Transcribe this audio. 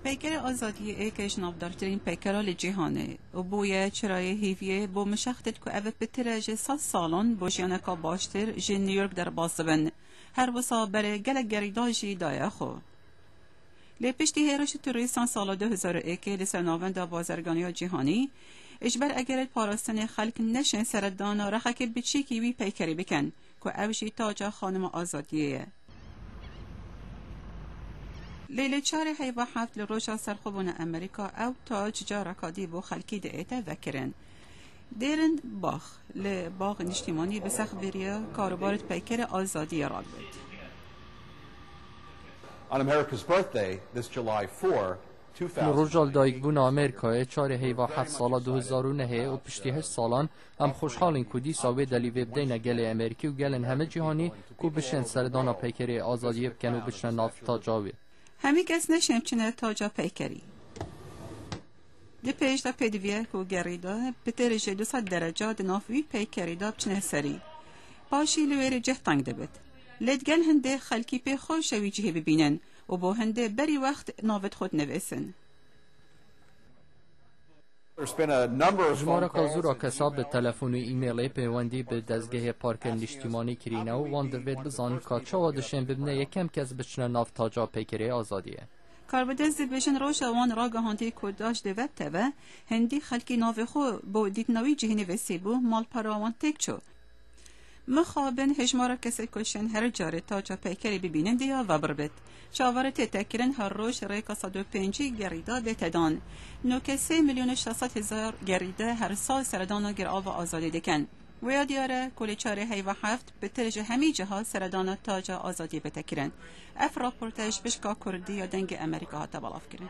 پیکر آزادی ایکش نافدارترین پیکرال جهانه و بویه چرای هیویه بو مشخصت که اوه بترج 100 سالان با جیانکا باشتر جن نیویورک در باسبن هر وصا بره گلک گریداجی دایه خو. لی پشتی هیرش توریستان سال 2001 لسر ناوندا بازرگانی جهانی اجبر اگر پاراستن خلق نشن سردانا رخک بچی کی وی پیکری بکن که اوشی تاجا خانم آزادیه. لیلی چار حیوه هفت لروشا سرخوبون امریکا او تاج جا رکادی بو خلکی دیتا وکرن. دیرن باخ لباغ نشتیمانی بسخ بریا کاروبارت پیکر آزادی را بود. On America's birthday, this July 4, 2000. روزال دایگبون آمریکای 4 هیوا 7 سال 2009 و پشتی 8 سالان هم خوشحالین کودی ساوی دلی وبدین گل امریکی و گلن همه جهانی کو بشن سردانا پیکری آزادی بکن و بشن ناف تاجاوی. همی کس نشم چنه تاجا پیکری. دی پیش دا پیدویه کو گریدا بترجه 200 درجه دنافوی پیکری دا بچنه سری. پاشی لویر جهتانگ دبت. لدگن هنده خلکی پی خوش شوی جهه ببینن و با هنده بری وقت ناوت خود نویسن. جمارا کازورا کساب به تلفن و ایمیل پیوندی به دزگه پارکن اجتماعی کرینه و وان دوید بزن که چه وادشن ببینه یکم کس بچنه ناف تاجا پیکری آزادیه. کاربدز بشن روش وان راگه هندی کداش دوید تبه هندی خلکی ناو خو با دیتناوی جهه نویسی بو مال پراوان تک چو. مخابن هجمارا کسی کشن هر جاره تاجا پیکری ببینن دیا و بربت. شاورت تکرن هر روش ریکا 105 گریده بتدان. نوکه 3,600,000 گریده هر سال سردانا گر آو آزادی دکن. ویا دیاره کلی چاره هیوه هفت به ترج همی جها سردانا تاجا آزادی بتکرن. اف راپورتش بشکا کردی یا دنگ امریکا ها تبالاف کرن.